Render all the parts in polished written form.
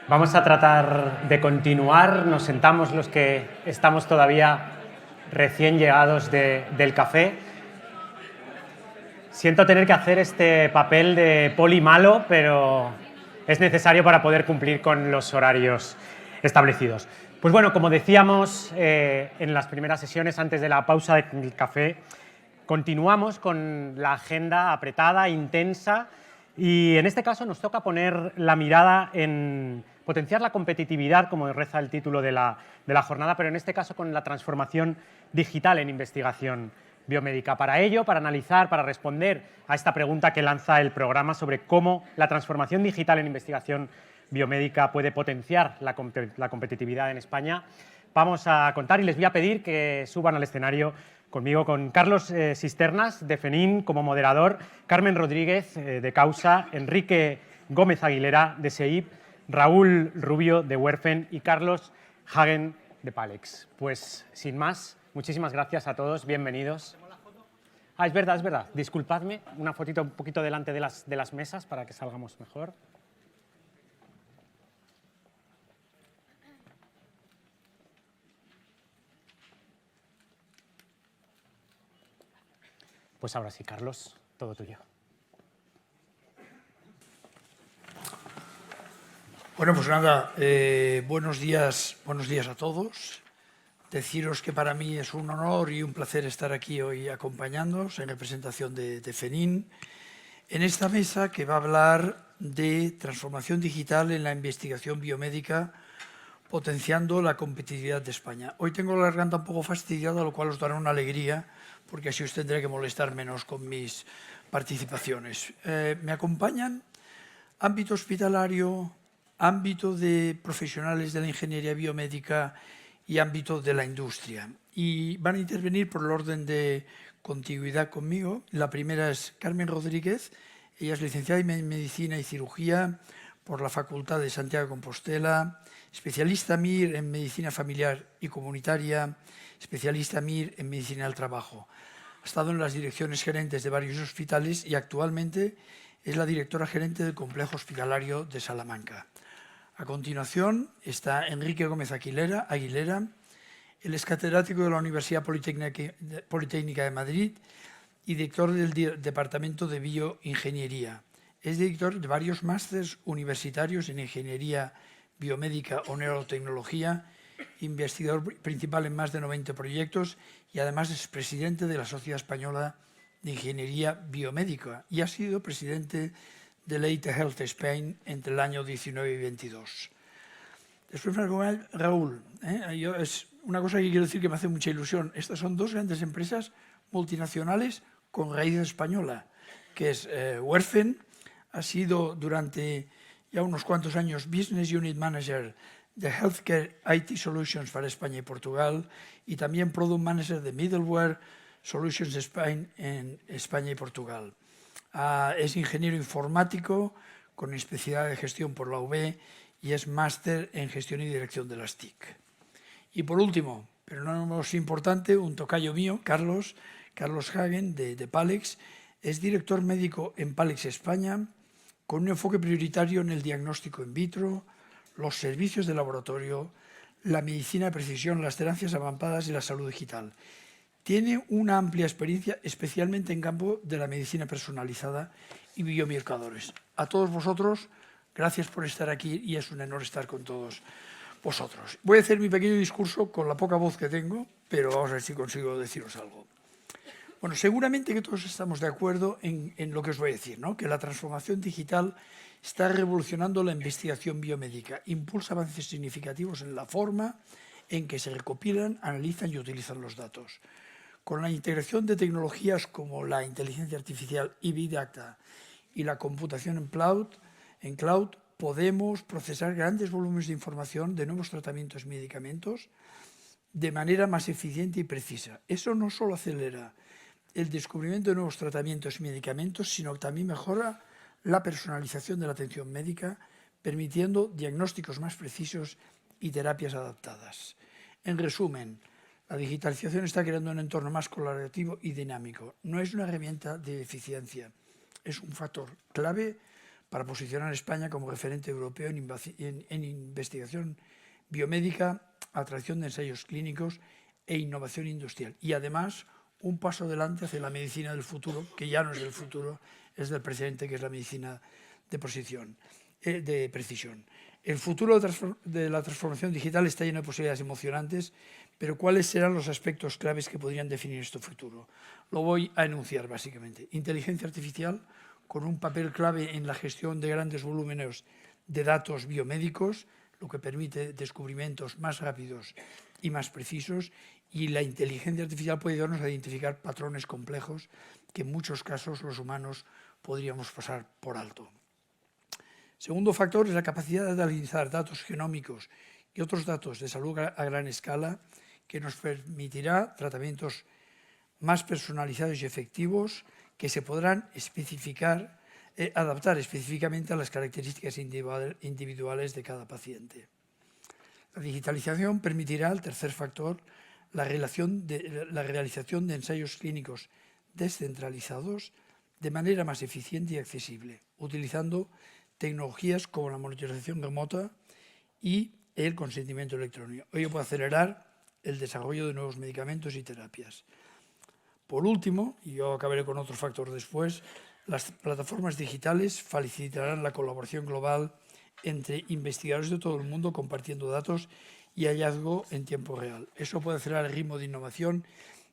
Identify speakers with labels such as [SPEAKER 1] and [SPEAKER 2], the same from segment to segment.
[SPEAKER 1] Vamos a tratar de continuar, nos sentamos los que estamos todavía recién llegados del café. Siento tener que hacer este papel de poli malo, pero es necesario para poder cumplir con los horarios establecidos. Pues bueno, como decíamos en las primeras sesiones antes de la pausa del café, continuamos con la agenda apretada, intensa, y en este caso nos toca poner la mirada en potenciar la competitividad, como reza el título de la jornada, pero en este caso con la transformación digital en investigación biomédica. Para ello, para analizar, para responder a esta pregunta que lanza el programa sobre cómo la transformación digital en investigación biomédica puede potenciar la competitividad en España, vamos a contar y les voy a pedir que suban al escenario conmigo con Carlos Sisternas, de FENIN, como moderador, Carmen Rodríguez, de Causa, Enrique Gómez Aguilera, de SEIP, Raúl Rubio, de Werfen, y Carlos Hagen, de Palex. Pues, sin más, muchísimas gracias a todos, bienvenidos. Es verdad. Disculpadme, una fotito un poquito delante de las mesas para que salgamos mejor. Pues ahora sí, Carlos, todo tuyo.
[SPEAKER 2] Bueno, pues nada, buenos días a todos. Deciros que para mí es un honor y un placer estar aquí hoy acompañándoos en representación de FENIN en esta mesa que va a hablar de transformación digital en la investigación biomédica, potenciando la competitividad de España. Hoy tengo la garganta un poco fastidiada, lo cual os dará una alegría, porque así os tendré que molestar menos con mis participaciones. Me acompañan ámbito hospitalario, ámbito de profesionales de la ingeniería biomédica y ámbito de la industria. Y van a intervenir por el orden de contiguidad conmigo. La primera es Carmen Rodríguez. Ella es licenciada en Medicina y Cirugía por la Facultad de Santiago de Compostela, especialista MIR en Medicina Familiar y Comunitaria, especialista MIR en Medicina del Trabajo. Ha estado en las direcciones gerentes de varios hospitales y actualmente es la directora gerente del Complejo Hospitalario de Salamanca. A continuación está Enrique Gómez Aguilera. Él es catedrático de la Universidad Politécnica de Madrid y director del Departamento de Bioingeniería. Es director de varios másteres universitarios en Ingeniería Biomédica o Neurotecnología, investigador principal en más de 90 proyectos y además es presidente de la Sociedad Española de Ingeniería Biomédica y ha sido presidente de Leite Health Spain entre el año 19 y 22. Después Raúl, es una cosa que quiero decir que me hace mucha ilusión. Estas son dos grandes empresas multinacionales con raíz española, que es Werfen, ha sido durante ya unos cuantos años Business Unit Manager de Healthcare IT Solutions para España y Portugal y también Product Manager de Middleware Solutions Spain en España y Portugal. Es ingeniero informático con especialidad de gestión por la UB y es máster en gestión y dirección de las TIC. Y por último, pero no menos importante, un tocayo mío, Carlos Hagen de Palex, es director médico en Palex España con un enfoque prioritario en el diagnóstico in vitro, los servicios de laboratorio, la medicina de precisión, las terapias avanzadas y la salud digital. Tiene una amplia experiencia, especialmente en campo de la medicina personalizada y biomarcadores. A todos vosotros, gracias por estar aquí y es un honor estar con todos vosotros. Voy a hacer mi pequeño discurso con la poca voz que tengo, pero vamos a ver si consigo deciros algo. Bueno, seguramente que todos estamos de acuerdo en lo que os voy a decir, ¿no? Que la transformación digital está revolucionando la investigación biomédica, impulsa avances significativos en la forma en que se recopilan, analizan y utilizan los datos. Con la integración de tecnologías como la inteligencia artificial y Big Data y la computación en cloud, podemos procesar grandes volúmenes de información de nuevos tratamientos y medicamentos de manera más eficiente y precisa. Eso no solo acelera el descubrimiento de nuevos tratamientos y medicamentos, sino que también mejora la personalización de la atención médica, permitiendo diagnósticos más precisos y terapias adaptadas. En resumen, la digitalización está creando un entorno más colaborativo y dinámico. No es una herramienta de eficiencia, es un factor clave para posicionar a España como referente europeo en investigación biomédica, atracción de ensayos clínicos e innovación industrial. Y además, un paso adelante hacia la medicina del futuro, que ya no es del futuro, es del presente, que es la medicina de precisión. El futuro de la transformación digital está lleno de posibilidades emocionantes, pero ¿cuáles serán los aspectos claves que podrían definir este futuro? Lo voy a enunciar básicamente. Inteligencia artificial, con un papel clave en la gestión de grandes volúmenes de datos biomédicos, lo que permite descubrimientos más rápidos y más precisos, y la inteligencia artificial puede ayudarnos a identificar patrones complejos que en muchos casos los humanos podríamos pasar por alto. Segundo factor es la capacidad de analizar datos genómicos y otros datos de salud a gran escala, que nos permitirá tratamientos más personalizados y efectivos que se podrán adaptar específicamente a las características individuales de cada paciente. La digitalización permitirá, el tercer factor, la realización de ensayos clínicos descentralizados de manera más eficiente y accesible, utilizando tecnologías como la monitorización remota y el consentimiento electrónico. Ello puede acelerar el desarrollo de nuevos medicamentos y terapias. Por último, y yo acabaré con otro factor después, las plataformas digitales facilitarán la colaboración global entre investigadores de todo el mundo compartiendo datos y hallazgo en tiempo real. Eso puede acelerar el ritmo de innovación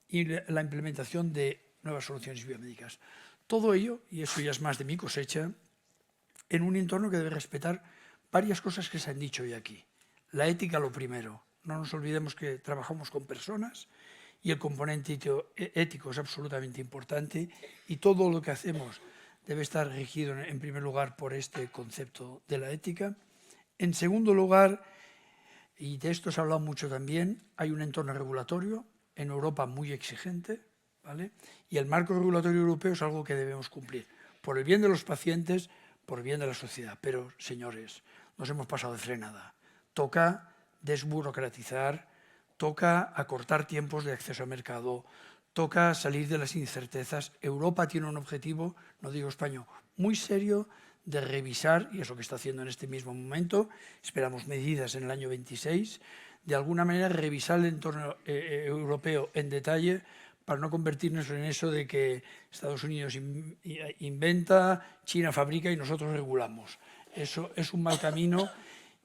[SPEAKER 2] y la implementación de nuevas soluciones biomédicas. Todo ello, y eso ya es más de mi cosecha, en un entorno que debe respetar varias cosas que se han dicho hoy aquí. La ética lo primero. No nos olvidemos que trabajamos con personas y el componente ético es absolutamente importante y todo lo que hacemos debe estar regido en primer lugar por este concepto de la ética. En segundo lugar, y de esto se ha hablado mucho también, hay un entorno regulatorio en Europa muy exigente, ¿vale? Y el marco regulatorio europeo es algo que debemos cumplir, por el bien de los pacientes, por el bien de la sociedad. Pero, señores, nos hemos pasado de frenada. Toca desburocratizar, toca acortar tiempos de acceso al mercado, toca salir de las incertezas. Europa tiene un objetivo, no digo España, muy serio de revisar, y es lo que está haciendo en este mismo momento, esperamos medidas en el año 26, de alguna manera revisar el entorno europeo en detalle para no convertirnos en eso de que Estados Unidos inventa, China fabrica y nosotros regulamos. Eso es un mal camino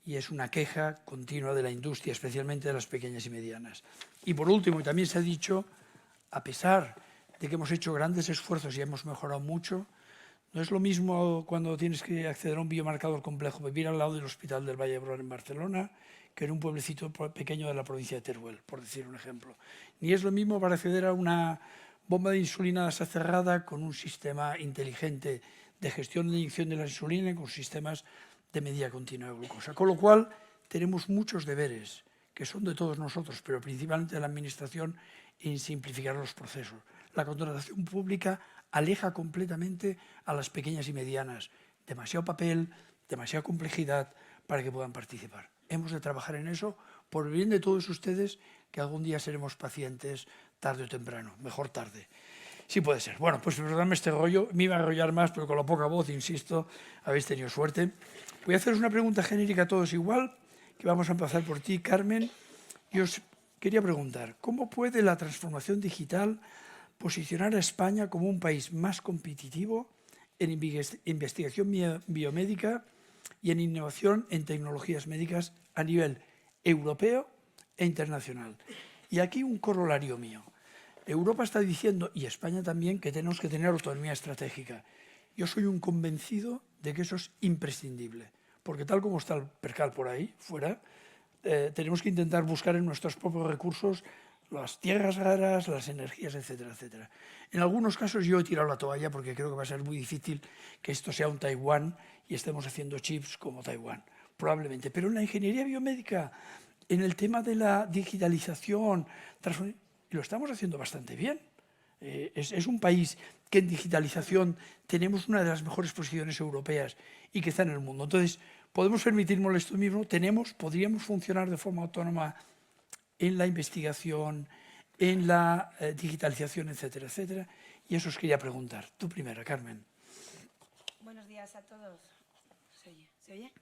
[SPEAKER 2] y es una queja continua de la industria, especialmente de las pequeñas y medianas. Y por último, y también se ha dicho, a pesar de que hemos hecho grandes esfuerzos y hemos mejorado mucho, no es lo mismo cuando tienes que acceder a un biomarcador complejo, vivir al lado del Hospital del Vall d'Hebron en Barcelona, que en un pueblecito pequeño de la provincia de Teruel, por decir un ejemplo. Ni es lo mismo para acceder a una bomba de insulina cerrada con un sistema inteligente de gestión de inyección de la insulina y con sistemas de medida continua de glucosa. Con lo cual, tenemos muchos deberes, que son de todos nosotros, pero principalmente de la Administración, en simplificar los procesos. La contratación pública aleja completamente a las pequeñas y medianas. Demasiado papel, demasiada complejidad para que puedan participar. Hemos de trabajar en eso por el bien de todos ustedes, que algún día seremos pacientes tarde o temprano, mejor tarde. Sí puede ser. Bueno, pues perdóname este rollo, me iba a enrollar más, pero con la poca voz, insisto, habéis tenido suerte. Voy a haceros una pregunta genérica a todos igual, que vamos a empezar por ti, Carmen. Y os quería preguntar, ¿cómo puede la transformación digital posicionar a España como un país más competitivo en investigación biomédica y en innovación en tecnologías médicas a nivel europeo e internacional? Y aquí un corolario mío. Europa está diciendo, y España también, que tenemos que tener autonomía estratégica. Yo soy un convencido de que eso es imprescindible, porque tal como está el percal por ahí, fuera, tenemos que intentar buscar en nuestros propios recursos las tierras raras, las energías, etcétera, etcétera. En algunos casos yo he tirado la toalla porque creo que va a ser muy difícil que esto sea un Taiwán y estemos haciendo chips como Taiwán, probablemente. Pero en la ingeniería biomédica, en el tema de la digitalización, lo estamos haciendo bastante bien. Es un país que en digitalización tenemos una de las mejores posiciones europeas y que está en el mundo. Entonces, podemos permitirnos esto mismo, podríamos funcionar de forma autónoma en la investigación, en la digitalización, etcétera, etcétera. Y eso os quería preguntar. Tú primera, Carmen.
[SPEAKER 3] Buenos días a todos. ¿Se oye? ¿Se oye?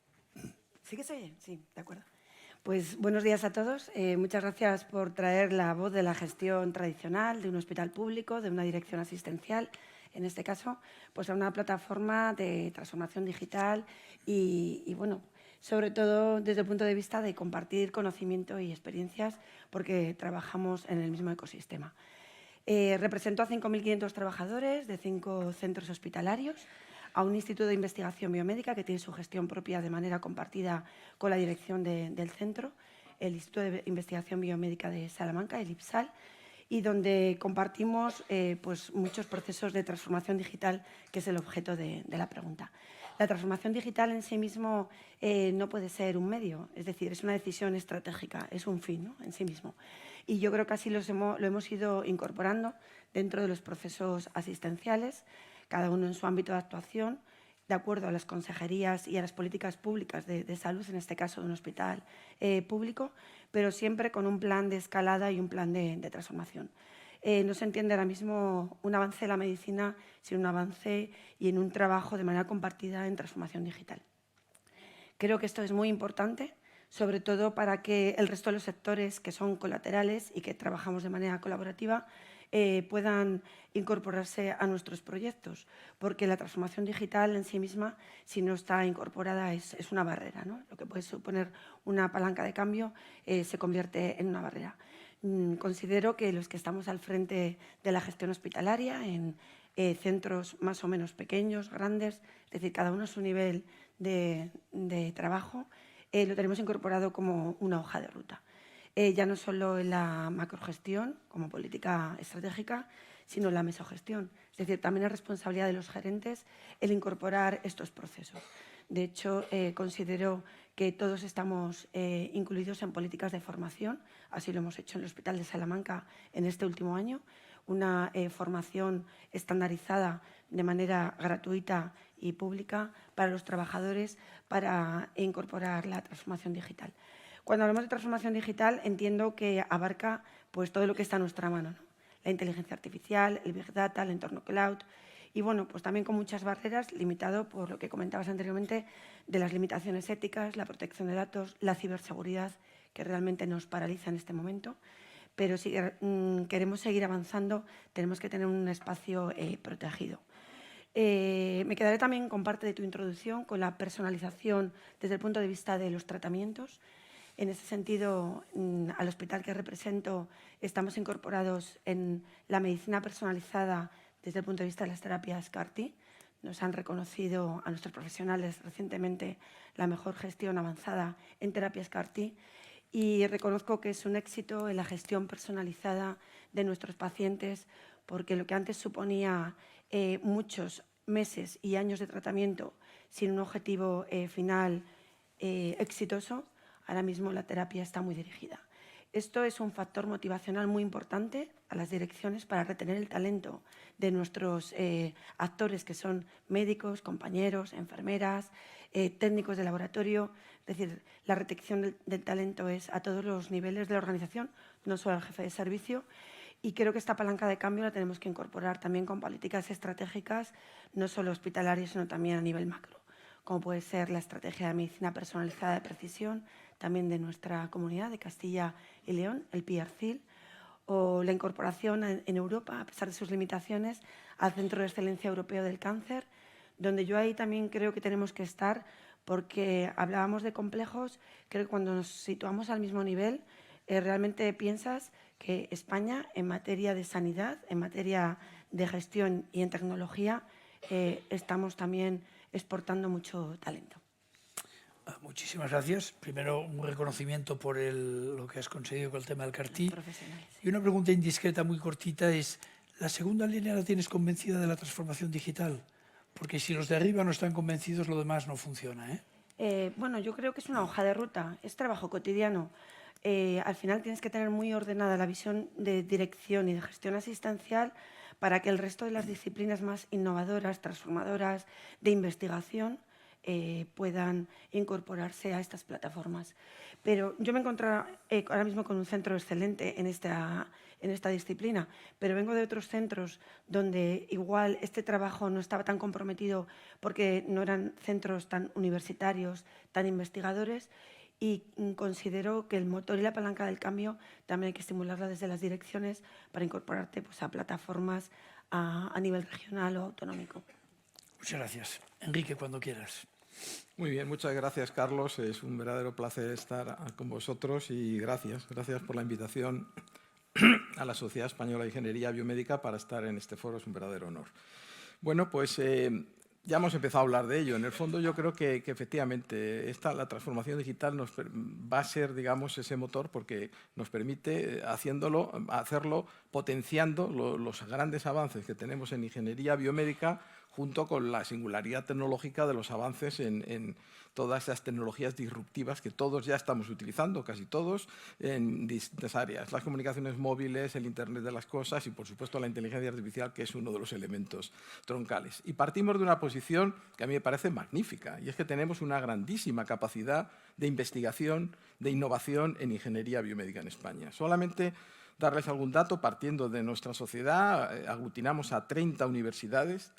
[SPEAKER 3] ¿Sí que se oye? Sí, de acuerdo. Pues buenos días a todos. Muchas gracias por traer la voz de la gestión tradicional de un hospital público, de una dirección asistencial, en este caso, pues a una plataforma de transformación digital y bueno, sobre todo desde el punto de vista de compartir conocimiento y experiencias porque trabajamos en el mismo ecosistema. Represento a 5.500 trabajadores de 5 centros hospitalarios, a un instituto de investigación biomédica que tiene su gestión propia de manera compartida con la dirección del centro, el Instituto de Investigación Biomédica de Salamanca, el IPSAL, y donde compartimos pues muchos procesos de transformación digital, que es el objeto de la pregunta. La transformación digital en sí mismo no puede ser un medio, es decir, es una decisión estratégica, es un fin, ¿no?, en sí mismo. Y yo creo que así lo hemos ido incorporando dentro de los procesos asistenciales, cada uno en su ámbito de actuación, de acuerdo a las consejerías y a las políticas públicas de salud, en este caso de un hospital público, pero siempre con un plan de escalada y un plan de transformación. No se entiende ahora mismo un avance en la medicina sin un avance y en un trabajo de manera compartida en transformación digital. Creo que esto es muy importante, sobre todo para que el resto de los sectores que son colaterales y que trabajamos de manera colaborativa puedan incorporarse a nuestros proyectos, porque la transformación digital en sí misma, si no está incorporada, es una barrera, ¿no? Lo que puede suponer una palanca de cambio se convierte en una barrera. Considero que los que estamos al frente de la gestión hospitalaria en centros más o menos pequeños, grandes, es decir, cada uno a su nivel de trabajo, lo tenemos incorporado como una hoja de ruta. Ya no solo en la macrogestión como política estratégica, sino en la mesogestión. Es decir, también es responsabilidad de los gerentes el incorporar estos procesos. De hecho, considero que todos estamos incluidos en políticas de formación, así lo hemos hecho en el Hospital de Salamanca en este último año, una formación estandarizada de manera gratuita y pública para los trabajadores para incorporar la transformación digital. Cuando hablamos de transformación digital, entiendo que abarca pues, todo lo que está a nuestra mano, ¿no? La inteligencia artificial, el Big Data, el entorno cloud y, bueno, pues también con muchas barreras, limitado por lo que comentabas anteriormente de las limitaciones éticas, la protección de datos, la ciberseguridad, que realmente nos paraliza en este momento. Pero si queremos seguir avanzando, tenemos que tener un espacio protegido. Me quedaré también con parte de tu introducción, con la personalización desde el punto de vista de los tratamientos. En ese sentido, al hospital que represento, estamos incorporados en la medicina personalizada desde el punto de vista de las terapias CAR-T. Nos han reconocido a nuestros profesionales recientemente la mejor gestión avanzada en terapias CAR-T y reconozco que es un éxito en la gestión personalizada de nuestros pacientes porque lo que antes suponía muchos meses y años de tratamiento sin un objetivo final exitoso, ahora mismo la terapia está muy dirigida. Esto es un factor motivacional muy importante a las direcciones para retener el talento de nuestros actores, que son médicos, compañeros, enfermeras, técnicos de laboratorio. Es decir, la retención del talento es a todos los niveles de la organización, no solo al jefe de servicio. Y creo que esta palanca de cambio la tenemos que incorporar también con políticas estratégicas, no solo hospitalarias, sino también a nivel macro, como puede ser la estrategia de medicina personalizada de precisión, también de nuestra comunidad de Castilla y León, el PRCIL, o la incorporación en Europa, a pesar de sus limitaciones, al Centro de Excelencia Europeo del Cáncer, donde yo ahí también creo que tenemos que estar, porque hablábamos de complejos, creo que cuando nos situamos al mismo nivel, realmente piensas que España, en materia de sanidad, en materia de gestión y en tecnología, estamos también exportando mucho talento.
[SPEAKER 2] Muchísimas gracias. Primero, un reconocimiento por lo que has conseguido con el tema del CAR-T. Y una pregunta indiscreta muy cortita es, ¿la segunda línea la tienes convencida de la transformación digital? Porque si los de arriba no están convencidos, lo demás no funciona, ¿eh?
[SPEAKER 3] Bueno, yo creo que es una hoja de ruta, es trabajo cotidiano. Al final tienes que tener muy ordenada la visión de dirección y de gestión asistencial para que el resto de las disciplinas más innovadoras, transformadoras, de investigación, puedan incorporarse a estas plataformas. Pero yo me encuentro ahora mismo con un centro excelente en esta disciplina, pero vengo de otros centros donde igual este trabajo no estaba tan comprometido porque no eran centros tan universitarios, tan investigadores, y considero que el motor y la palanca del cambio también hay que estimularla desde las direcciones para incorporarte pues, a plataformas a nivel regional o autonómico.
[SPEAKER 2] Muchas gracias. Enrique, cuando quieras.
[SPEAKER 4] Muy bien, muchas gracias, Carlos. Es un verdadero placer estar con vosotros y gracias por la invitación a la Sociedad Española de Ingeniería Biomédica para estar en este foro. Es un verdadero honor. Bueno, pues ya hemos empezado a hablar de ello. En el fondo, yo creo que efectivamente la transformación digital va a ser, digamos, ese motor porque nos permite hacerlo potenciando los grandes avances que tenemos en ingeniería biomédica junto con la singularidad tecnológica de los avances en todas esas tecnologías disruptivas que todos ya estamos utilizando, casi todos, en distintas áreas. Las comunicaciones móviles, el Internet de las cosas y, por supuesto, la inteligencia artificial, que es uno de los elementos troncales. Y partimos de una posición que a mí me parece magnífica, y es que tenemos una grandísima capacidad de investigación, de innovación en ingeniería biomédica en España. Solamente darles algún dato, partiendo de nuestra sociedad, aglutinamos a 30 universidades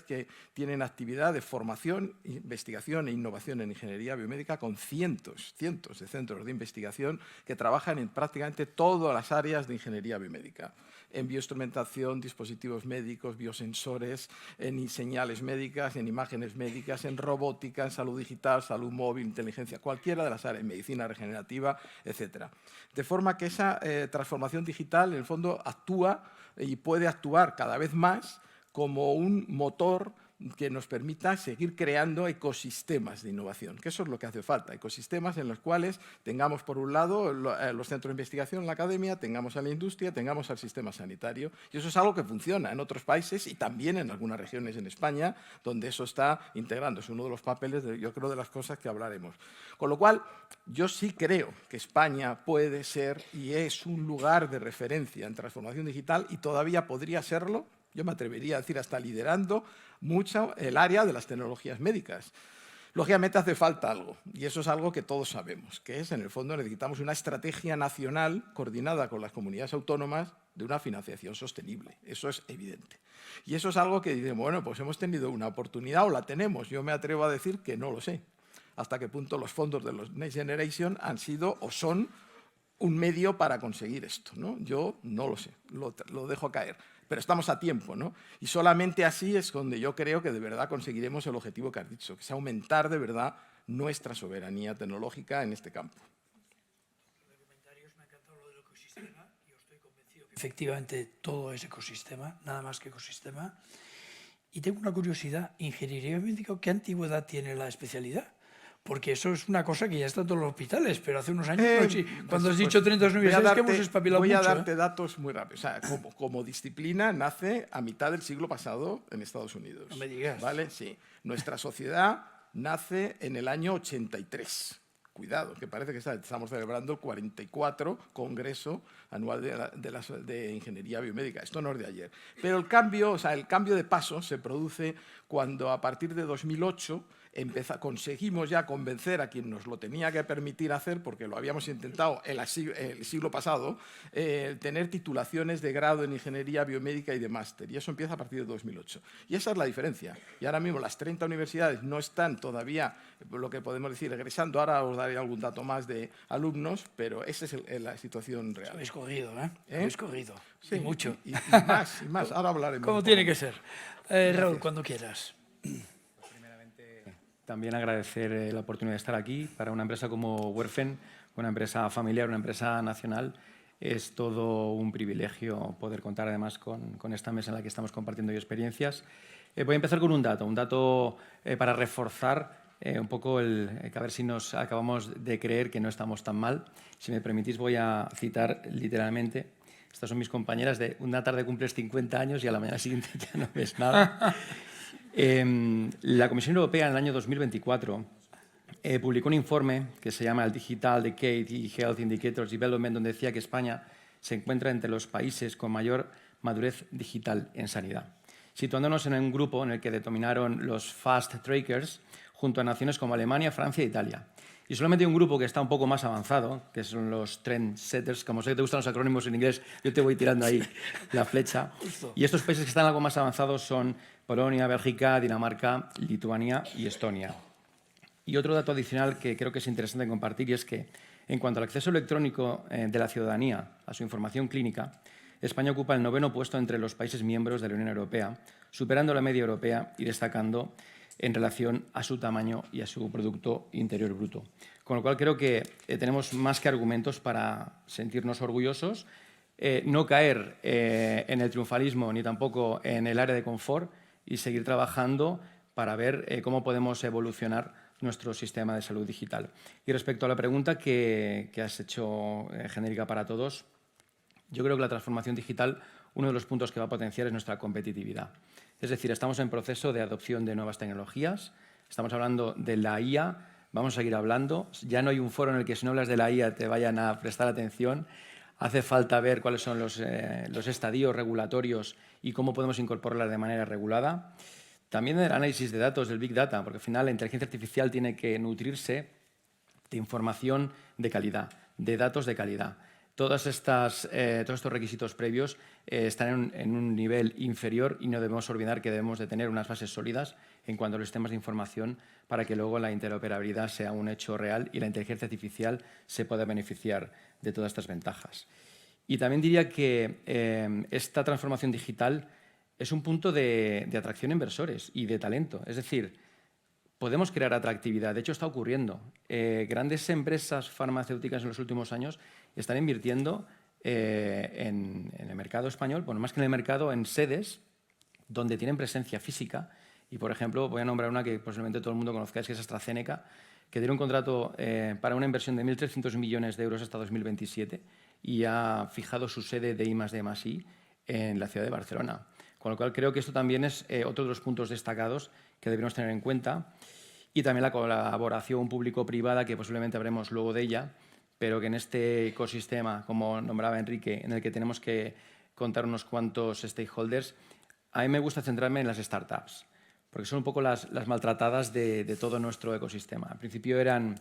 [SPEAKER 4] que tienen actividad de formación, investigación e innovación en ingeniería biomédica con cientos de centros de investigación que trabajan en prácticamente todas las áreas de ingeniería biomédica. En bioinstrumentación, dispositivos médicos, biosensores, en señales médicas, en imágenes médicas, en robótica, en salud digital, salud móvil, inteligencia, cualquiera de las áreas, medicina regenerativa, etc. De forma que esa transformación digital, en el fondo, actúa y puede actuar cada vez más como un motor que nos permita seguir creando ecosistemas de innovación, que eso es lo que hace falta, ecosistemas en los cuales tengamos, por un lado, los centros de investigación, la academia, tengamos a la industria, tengamos al sistema sanitario, y eso es algo que funciona en otros países y también en algunas regiones en España, donde eso está integrando. Es uno de los papeles, yo creo, de las cosas que hablaremos. Con lo cual, yo sí creo que España puede ser y es un lugar de referencia en transformación digital y todavía podría serlo. Yo me atrevería a decir hasta liderando mucho el área de las tecnologías médicas. Lógicamente hace falta algo, y eso es algo que todos sabemos, que es, en el fondo, necesitamos una estrategia nacional coordinada con las comunidades autónomas de una financiación sostenible. Eso es evidente. Y eso es algo que dicen, bueno, pues hemos tenido una oportunidad o la tenemos. Yo me atrevo a decir que no lo sé. Hasta qué punto los fondos de los Next Generation han sido o son un medio para conseguir esto, ¿no? Yo no lo sé, lo dejo caer. Pero estamos a tiempo, ¿no? Y solamente así es donde yo creo que de verdad conseguiremos el objetivo que has dicho, que es aumentar de verdad nuestra soberanía tecnológica en este campo.
[SPEAKER 2] Me ha encantado lo del ecosistema. Yo estoy convencido que efectivamente todo es ecosistema, nada más que ecosistema. Y tengo una curiosidad, ingeniería biomédica, ¿qué antigüedad tiene la especialidad? Porque eso es una cosa que ya está en todos los hospitales, pero hace unos años, cuando has dicho 30 universidades, que hemos espabilado mucho.
[SPEAKER 4] Voy a darte datos muy rápidos. O sea, como disciplina nace a mitad del siglo pasado en Estados Unidos.
[SPEAKER 2] No me digas.
[SPEAKER 4] ¿Vale? Sí. Nuestra sociedad nace en el año 83. Cuidado, que parece que estamos celebrando el 44 Congreso Anual de Ingeniería Biomédica. Esto no es de ayer. Pero el cambio de paso se produce cuando, a partir de 2008, conseguimos ya convencer a quien nos lo tenía que permitir hacer, porque lo habíamos intentado el siglo pasado, tener titulaciones de grado en ingeniería biomédica y de máster. Y eso empieza a partir de 2008. Y esa es la diferencia. Y ahora mismo las 30 universidades no están todavía, lo que podemos decir, egresando. Ahora os daré algún dato más de alumnos, pero esa es la situación real.
[SPEAKER 2] Habéis corrido, ¿eh? Habéis corrido.
[SPEAKER 4] Sí,
[SPEAKER 2] y mucho.
[SPEAKER 4] Y más. Ahora hablaremos.
[SPEAKER 2] ¿Cómo tiene que ser? Raúl, cuando quieras.
[SPEAKER 5] También agradecer la oportunidad de estar aquí. Para una empresa como Werfen, una empresa familiar, una empresa nacional, es todo un privilegio poder contar además con esta mesa en la que estamos compartiendo hoy experiencias. Voy a empezar con un dato para reforzar un poco que a ver si nos acabamos de creer que no estamos tan mal. Si me permitís, voy a citar literalmente. Estas son mis compañeras de una tarde cumples 50 años y a la mañana siguiente ya no ves nada. La Comisión Europea en el año 2024 publicó un informe que se llama el Digital Decade y Health Indicators Development, donde decía que España se encuentra entre los países con mayor madurez digital en sanidad, situándonos en un grupo en el que denominaron los Fast Trackers, junto a naciones como Alemania, Francia e Italia. Y solamente hay un grupo que está un poco más avanzado, que son los trendsetters. Como sé que te gustan los acrónimos en inglés, yo te voy tirando ahí la flecha. Y estos países que están algo más avanzados son Polonia, Bélgica, Dinamarca, Lituania y Estonia. Y otro dato adicional que creo que es interesante compartir y es que, en cuanto al acceso electrónico de la ciudadanía a su información clínica, España ocupa el 9º puesto entre los países miembros de la Unión Europea, superando la media europea y destacando en relación a su tamaño y a su Producto Interior Bruto. Con lo cual creo que tenemos más que argumentos para sentirnos orgullosos, no caer en el triunfalismo ni tampoco en el área de confort y seguir trabajando para ver cómo podemos evolucionar nuestro sistema de salud digital. Y respecto a la pregunta que has hecho genérica para todos, yo creo que la transformación digital, uno de los puntos que va a potenciar es nuestra competitividad. Es decir, estamos en proceso de adopción de nuevas tecnologías, estamos hablando de la IA, vamos a seguir hablando. Ya no hay un foro en el que si no hablas de la IA te vayan a prestar atención. Hace falta ver cuáles son los estadios regulatorios y cómo podemos incorporarla de manera regulada. También el análisis de datos del Big Data, porque al final la inteligencia artificial tiene que nutrirse de información de calidad, de datos de calidad. Todos estos requisitos previos están en un nivel inferior y no debemos olvidar que debemos de tener unas bases sólidas en cuanto a los sistemas de información para que luego la interoperabilidad sea un hecho real y la inteligencia artificial se pueda beneficiar de todas estas ventajas. Y también diría que esta transformación digital es un punto de atracción a inversores y de talento. Es decir, podemos crear atractividad. De hecho, está ocurriendo. Grandes empresas farmacéuticas en los últimos años están invirtiendo en el mercado español, bueno, más que en el mercado, en sedes donde tienen presencia física. Y, por ejemplo, voy a nombrar una que posiblemente todo el mundo conozca, que es AstraZeneca, que tiene un contrato para una inversión de 1.300 millones de euros hasta 2027 y ha fijado su sede de I+D+I en la ciudad de Barcelona. Con lo cual, creo que esto también es otro de los puntos destacados que debemos tener en cuenta. Y también la colaboración público-privada, que posiblemente hablemos luego de ella, pero que en este ecosistema, como nombraba Enrique, en el que tenemos que contar unos cuantos stakeholders, a mí me gusta centrarme en las startups, porque son un poco las maltratadas de todo nuestro ecosistema. Al principio eran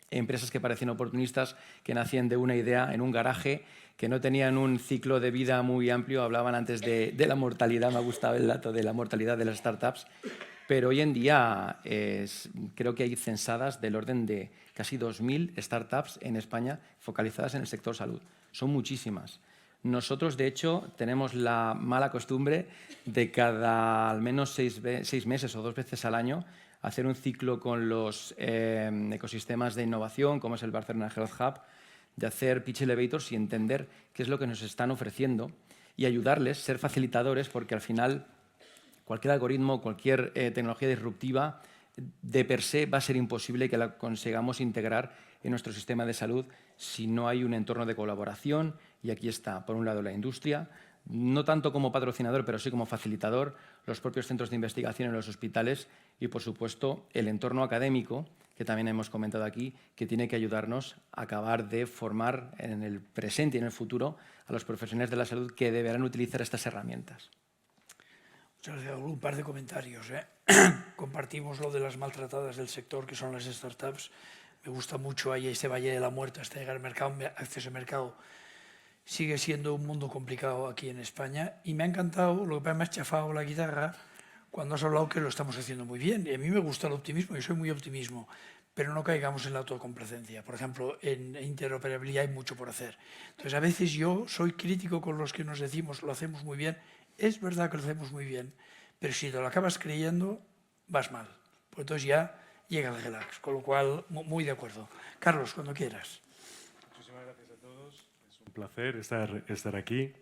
[SPEAKER 5] empresas que parecían oportunistas, que nacían de una idea en un garaje, que no tenían un ciclo de vida muy amplio. Hablaban antes de la mortalidad, me ha gustado el dato de la mortalidad de las startups, pero hoy en día creo que hay censadas del orden de casi 2.000 startups en España focalizadas en el sector salud. Son muchísimas. Nosotros, de hecho, tenemos la mala costumbre de cada al menos 6 meses o 2 veces al año hacer un ciclo con los ecosistemas de innovación, como es el Barcelona Health Hub, de hacer pitch elevators y entender qué es lo que nos están ofreciendo y ayudarles, ser facilitadores, porque al final cualquier algoritmo, cualquier tecnología disruptiva, de per se va a ser imposible que la consigamos integrar en nuestro sistema de salud si no hay un entorno de colaboración. Y aquí está, por un lado, la industria, no tanto como patrocinador, pero sí como facilitador, los propios centros de investigación en los hospitales y, por supuesto, el entorno académico, que también hemos comentado aquí, que tiene que ayudarnos a acabar de formar en el presente y en el futuro a los profesionales de la salud que deberán utilizar estas herramientas.
[SPEAKER 2] Muchas gracias. Un par de comentarios. Compartimos lo de las maltratadas del sector, que son las startups. Me gusta mucho ahí este valle de la muerte hasta llegar al mercado, acceso al mercado. Sigue siendo un mundo complicado aquí en España y me ha encantado, lo que me has chafado la guitarra cuando has hablado que lo estamos haciendo muy bien. Y a mí me gusta el optimismo, yo soy muy optimismo, pero no caigamos en la autocomplacencia. Por ejemplo, en interoperabilidad hay mucho por hacer. Entonces, a veces yo soy crítico con los que nos decimos lo hacemos muy bien. Es verdad que lo hacemos muy bien, pero si te lo acabas creyendo, vas mal. Pues entonces ya llega el relax, con lo cual, muy de acuerdo. Carlos, cuando quieras.
[SPEAKER 6] Muchísimas gracias a todos. Es un placer estar aquí.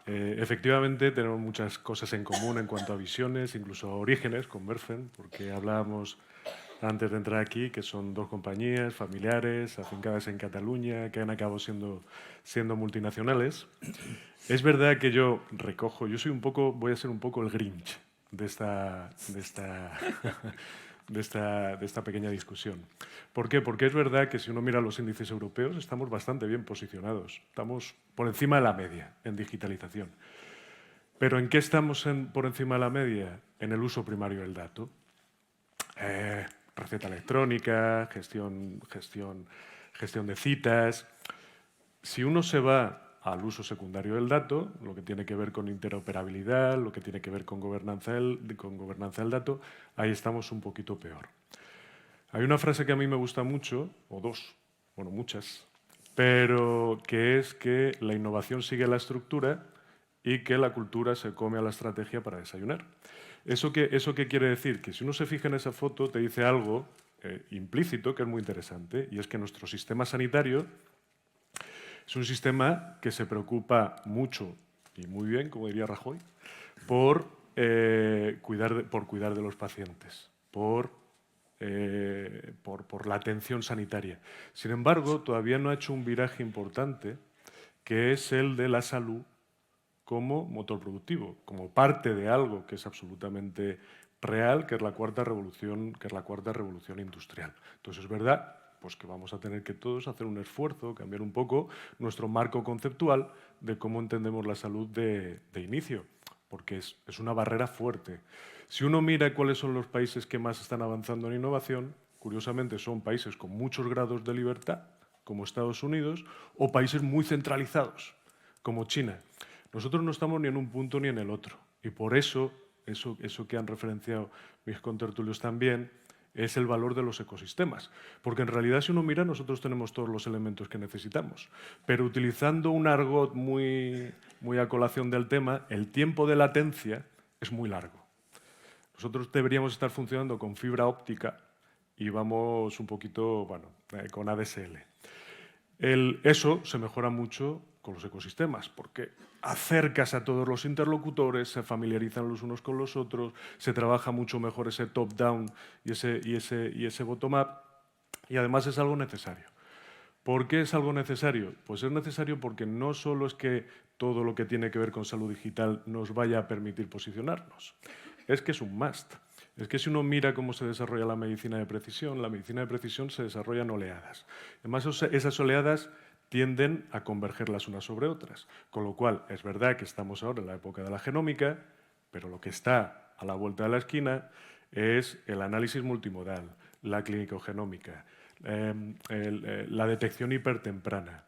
[SPEAKER 6] Efectivamente, tenemos muchas cosas en común en cuanto a visiones, incluso a orígenes con Werfen, porque hablábamos antes de entrar aquí que son 2 compañías familiares, afincadas en Cataluña, que han acabado siendo multinacionales. Es verdad que yo voy a ser un poco el Grinch de esta pequeña discusión. ¿Por qué? Porque es verdad que si uno mira los índices europeos estamos bastante bien posicionados. Estamos por encima de la media en digitalización. ¿Pero en qué estamos por encima de la media? En el uso primario del dato. receta electrónica, gestión de citas. Si uno se va al uso secundario del dato, lo que tiene que ver con interoperabilidad, lo que tiene que ver con gobernanza del dato, ahí estamos un poquito peor. Hay una frase que a mí me gusta mucho, o dos, bueno, muchas, pero que es que la innovación sigue la estructura y que la cultura se come a la estrategia para desayunar. ¿Eso qué quiere decir? Que si uno se fija en esa foto, te dice algo implícito que es muy interesante, y es que nuestro sistema sanitario es un sistema que se preocupa mucho, y muy bien, como diría Rajoy, por cuidar de los pacientes, por la atención sanitaria. Sin embargo, todavía no ha hecho un viraje importante, que es el de la salud como motor productivo, como parte de algo que es absolutamente real, que es la cuarta revolución industrial. Entonces, es verdad pues que vamos a tener que todos hacer un esfuerzo, cambiar un poco nuestro marco conceptual de cómo entendemos la salud de inicio, porque es una barrera fuerte. Si uno mira cuáles son los países que más están avanzando en innovación, curiosamente son países con muchos grados de libertad, como Estados Unidos, o países muy centralizados, como China. Nosotros no estamos ni en un punto ni en el otro, y por eso que han referenciado mis contertulios también, es el valor de los ecosistemas. Porque en realidad, si uno mira, nosotros tenemos todos los elementos que necesitamos. Pero utilizando un argot muy a colación del tema, el tiempo de latencia es muy largo. Nosotros deberíamos estar funcionando con fibra óptica y vamos un poquito, con ADSL. Eso se mejora mucho con los ecosistemas, porque acercas a todos los interlocutores, se familiarizan los unos con los otros, se trabaja mucho mejor ese top-down y ese bottom-up, y además es algo necesario. ¿Por qué es algo necesario? Pues es necesario porque no solo es que todo lo que tiene que ver con salud digital nos vaya a permitir posicionarnos, es que es un must. Es que si uno mira cómo se desarrolla la medicina de precisión se desarrolla en oleadas. Además, esas oleadas tienden a converger las unas sobre otras. Con lo cual, es verdad que estamos ahora en la época de la genómica, pero lo que está a la vuelta de la esquina es el análisis multimodal, la clinicogenómica, la detección hipertemprana.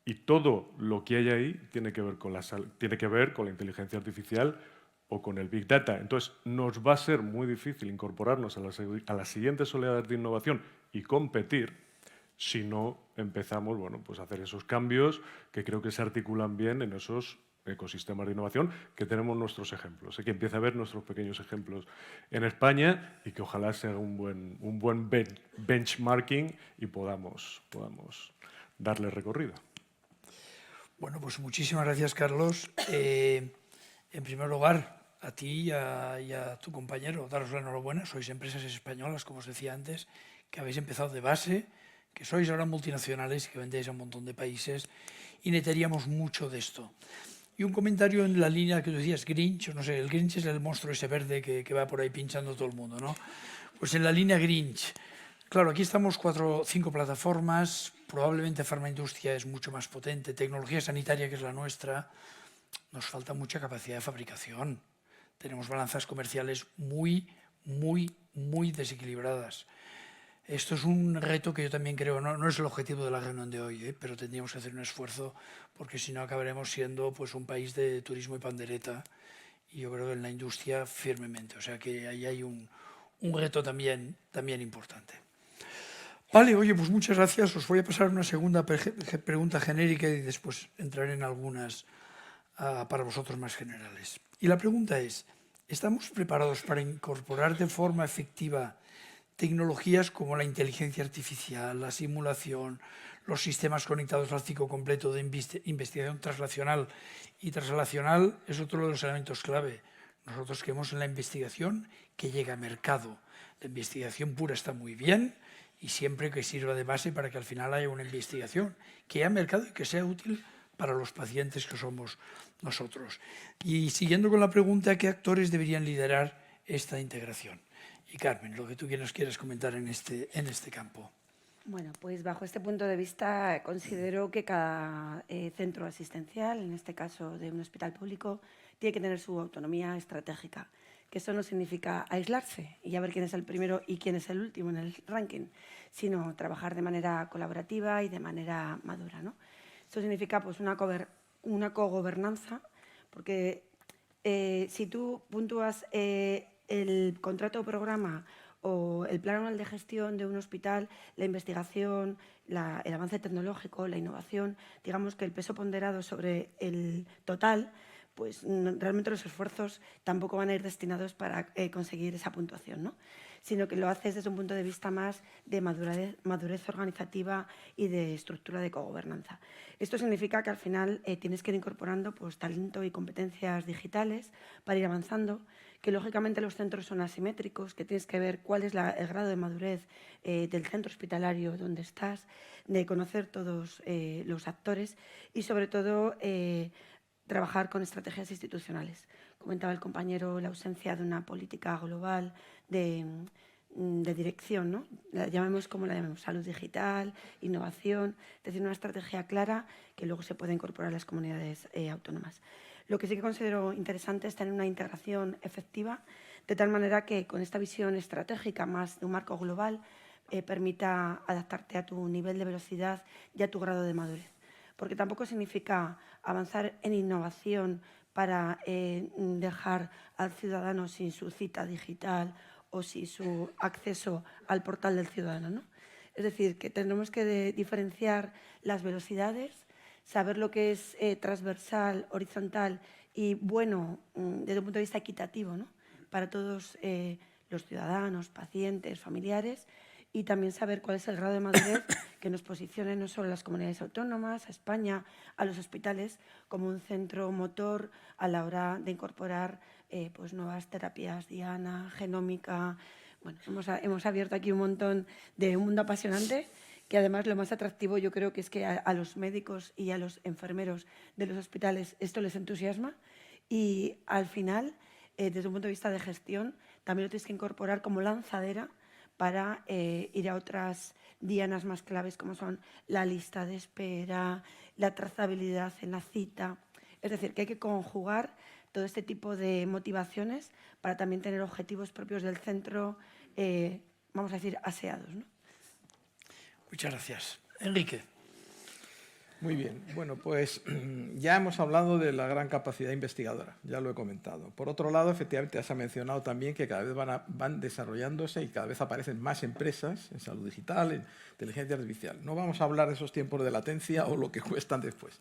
[SPEAKER 6] Y todo lo que hay ahí tiene que ver con la inteligencia artificial o con el Big Data. Entonces, nos va a ser muy difícil incorporarnos a las siguientes oleadas de innovación y competir si no empezamos a hacer esos cambios que creo que se articulan bien en esos ecosistemas de innovación, que tenemos nuestros ejemplos. Que empiece a haber nuestros pequeños ejemplos en España y que ojalá sea un buen benchmarking y podamos darle recorrido.
[SPEAKER 2] Bueno, pues muchísimas gracias, Carlos. En primer lugar, a ti y a tu compañero, daros la enhorabuena. Sois empresas españolas, como os decía antes, que habéis empezado de base, que sois ahora multinacionales y que vendéis a un montón de países, y necesitaríamos mucho de esto. Y un comentario en la línea que tú decías, Grinch, no sé, el Grinch es el monstruo ese verde que va por ahí pinchando todo el mundo, ¿no? Pues en la línea Grinch, claro, aquí estamos 4 o 5 plataformas, probablemente farmaindustria es mucho más potente, tecnología sanitaria, que es la nuestra, nos falta mucha capacidad de fabricación. Tenemos balanzas comerciales muy desequilibradas. Esto es un reto que yo también creo, no es el objetivo de la reunión de hoy, pero tendríamos que hacer un esfuerzo porque si no acabaremos siendo pues, un país de turismo y pandereta, y yo creo que en la industria firmemente. O sea que ahí hay un reto también importante. Vale, oye, pues muchas gracias. Os voy a pasar una segunda pregunta genérica y después entraré en algunas para vosotros más generales. Y la pregunta es, ¿estamos preparados para incorporar de forma efectiva tecnologías como la inteligencia artificial, la simulación, los sistemas conectados al ciclo completo de investigación translacional? Y translacional es otro de los elementos clave. Nosotros creemos en la investigación que llega a mercado. La investigación pura está muy bien y siempre que sirva de base para que al final haya una investigación que haya mercado y que sea útil para los pacientes que somos nosotros. Y siguiendo con la pregunta, ¿qué actores deberían liderar esta integración? Y Carmen, lo que tú quieras comentar en este campo.
[SPEAKER 3] Bueno, pues bajo este punto de vista considero que cada centro asistencial, en este caso de un hospital público, tiene que tener su autonomía estratégica, que eso no significa aislarse y a ver quién es el primero y quién es el último en el ranking, sino trabajar de manera colaborativa y de manera madura, ¿no? Eso significa pues, una cogobernanza, porque si tú puntúas el contrato o programa o el plan anual de gestión de un hospital, la investigación, el avance tecnológico, la innovación, digamos que el peso ponderado sobre el total, pues realmente los esfuerzos tampoco van a ir destinados para conseguir esa puntuación, ¿no? Sino que lo haces desde un punto de vista más de madurez organizativa y de estructura de cogobernanza. Esto significa que al final tienes que ir incorporando pues, talento y competencias digitales para ir avanzando, que lógicamente los centros son asimétricos, que tienes que ver cuál es el grado de madurez del centro hospitalario donde estás, de conocer todos los actores y sobre todo trabajar con estrategias institucionales. Comentaba el compañero la ausencia de una política global de dirección, ¿no? La llamemos como la llamemos, salud digital, innovación, es decir, una estrategia clara que luego se puede incorporar a las comunidades autónomas. Lo que sí que considero interesante es tener una integración efectiva, de tal manera que con esta visión estratégica más de un marco global permita adaptarte a tu nivel de velocidad y a tu grado de madurez. Porque tampoco significa avanzar en innovación para dejar al ciudadano sin su cita digital o sin su acceso al portal del ciudadano, ¿no? Es decir, que tenemos que diferenciar las velocidades, saber lo que es transversal, horizontal y bueno desde un punto de vista equitativo, ¿no? Para todos los ciudadanos, pacientes, familiares, y también saber cuál es el grado de madurez que nos posicione no solo a las comunidades autónomas, a España, a los hospitales, como un centro motor a la hora de incorporar pues nuevas terapias diana, genómica. Bueno, hemos abierto aquí un montón de un mundo apasionante, que además lo más atractivo yo creo que es que a los médicos y a los enfermeros de los hospitales esto les entusiasma y al final, desde un punto de vista de gestión, también lo tienes que incorporar como lanzadera para ir a otras dianas más claves como son la lista de espera, la trazabilidad en la cita. Es decir, que hay que conjugar todo este tipo de motivaciones para también tener objetivos propios del centro, vamos a decir, aseados, ¿no?
[SPEAKER 2] Muchas gracias. Enrique.
[SPEAKER 4] Muy bien. Bueno, pues ya hemos hablado de la gran capacidad investigadora, ya lo he comentado. Por otro lado, efectivamente, se ha mencionado también que cada vez van desarrollándose y cada vez aparecen más empresas en salud digital, en inteligencia artificial. No vamos a hablar de esos tiempos de latencia o lo que cuestan después.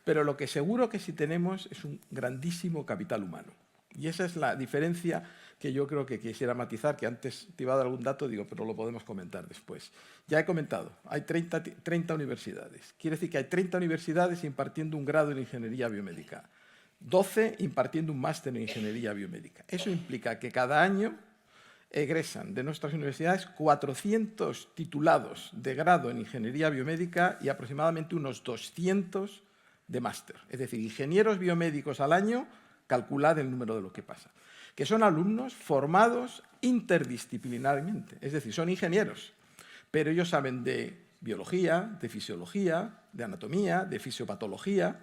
[SPEAKER 4] Pero lo que seguro que sí tenemos es un grandísimo capital humano. Y esa es la diferencia que yo creo que quisiera matizar, que antes te iba a dar algún dato, digo, pero lo podemos comentar después. Ya he comentado, hay 30 universidades. Quiere decir que hay 30 universidades impartiendo un grado en ingeniería biomédica, 12 impartiendo un máster en ingeniería biomédica. Eso implica que cada año egresan de nuestras universidades 400 titulados de grado en ingeniería biomédica y aproximadamente unos 200 de máster. Es decir, ingenieros biomédicos al año, calculad el número de lo que pasa. Que son alumnos formados interdisciplinarmente, es decir, son ingenieros, pero ellos saben de biología, de fisiología, de anatomía, de fisiopatología,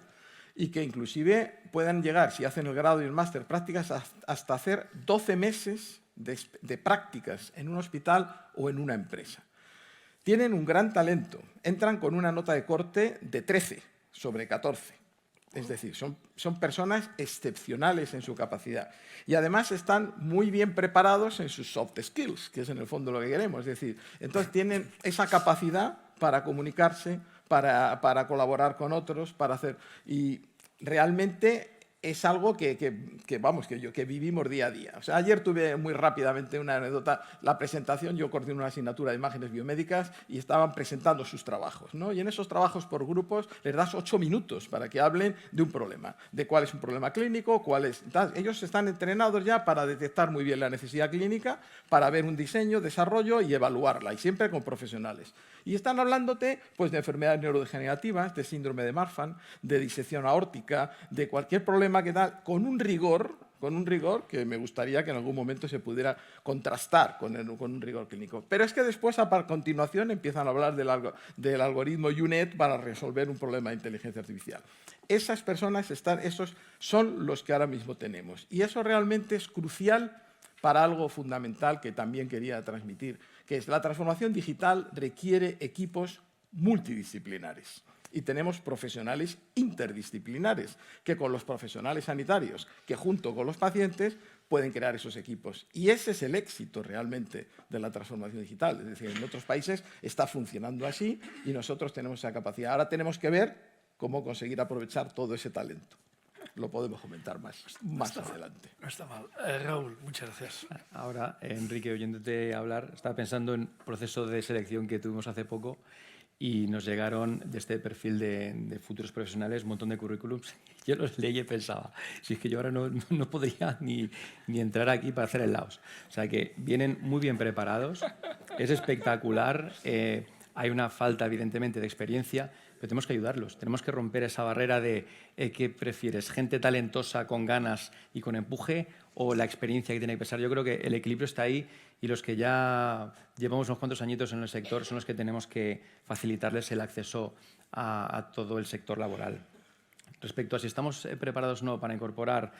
[SPEAKER 4] y que inclusive puedan llegar, si hacen el grado y el máster, prácticas hasta hacer 12 meses de prácticas en un hospital o en una empresa. Tienen un gran talento, entran con una nota de corte de 13 sobre 14. Es decir, son personas excepcionales en su capacidad. Y además están muy bien preparados en sus soft skills, que es en el fondo lo que queremos. Es decir, entonces tienen esa capacidad para comunicarse, para colaborar con otros, para hacer... Y realmente es algo que vivimos día a día. O sea, ayer tuve muy rápidamente una anécdota, la presentación, yo coordino una asignatura de imágenes biomédicas y estaban presentando sus trabajos, ¿no? Y en esos trabajos por grupos les das 8 minutos para que hablen de un problema, de cuál es un problema clínico, cuál es... Ellos están entrenados ya para detectar muy bien la necesidad clínica, para ver un diseño, desarrollo y evaluarla, y siempre con profesionales. Y están hablándote pues, de enfermedades neurodegenerativas, de síndrome de Marfan, de disección aórtica, de cualquier problema que tal, con un rigor que me gustaría que en algún momento se pudiera contrastar con un rigor clínico. Pero es que después, a continuación, empiezan a hablar del algoritmo UNet para resolver un problema de inteligencia artificial. Esas personas, esos son los que ahora mismo tenemos. Y eso realmente es crucial para algo fundamental que también quería transmitir, que es la transformación digital requiere equipos multidisciplinares. Y tenemos profesionales interdisciplinares, que con los profesionales sanitarios, que junto con los pacientes, pueden crear esos equipos. Y ese es el éxito realmente de la transformación digital. Es decir, en otros países está funcionando así y nosotros tenemos esa capacidad. Ahora tenemos que ver cómo conseguir aprovechar todo ese talento. Lo podemos comentar más adelante.
[SPEAKER 2] No está mal. Raúl, muchas gracias.
[SPEAKER 5] Ahora, Enrique, oyéndote hablar, estaba pensando en el proceso de selección que tuvimos hace poco y nos llegaron de este perfil de futuros profesionales un montón de currículums. Yo los leí y pensaba, si es que yo ahora no podría ni entrar aquí para hacer el Laos. O sea que vienen muy bien preparados, es espectacular, hay una falta evidentemente de experiencia, pero tenemos que ayudarlos, tenemos que romper esa barrera de ¿qué prefieres? ¿Gente talentosa con ganas y con empuje o la experiencia que tiene que pesar? Yo creo que el equilibrio está ahí y los que ya llevamos unos cuantos añitos en el sector son los que tenemos que facilitarles el acceso a todo el sector laboral. Respecto a si estamos preparados o no para incorporar